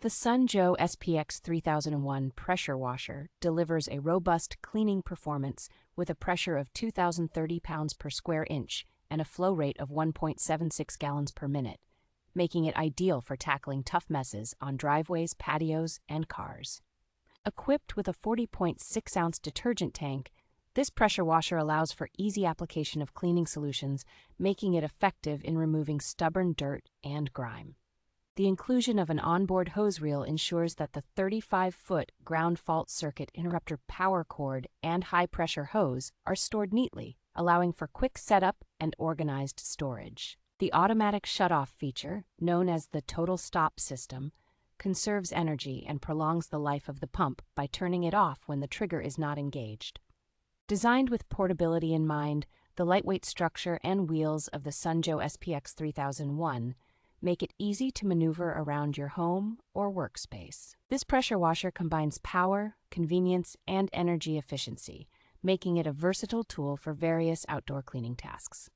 The Sunjoe SPX3001 pressure washer delivers a robust cleaning performance with a pressure of 2,030 pounds per square inch and a flow rate of 1.76 gallons per minute, making it ideal for tackling tough messes on driveways, patios, and cars. Equipped with a 40.6-ounce detergent tank, this pressure washer allows for easy application of cleaning solutions, making it effective in removing stubborn dirt and grime. The inclusion of an onboard hose reel ensures that the 35-foot ground fault circuit interrupter power cord and high-pressure hose are stored neatly, allowing for quick setup and organized storage. The automatic shutoff feature, known as the total stop system, conserves energy and prolongs the life of the pump by turning it off when the trigger is not engaged. Designed with portability in mind, the lightweight structure and wheels of the Sunjoe SPX3001 make it easy to maneuver around your home or workspace. This pressure washer combines power, convenience, and energy efficiency, making it a versatile tool for various outdoor cleaning tasks.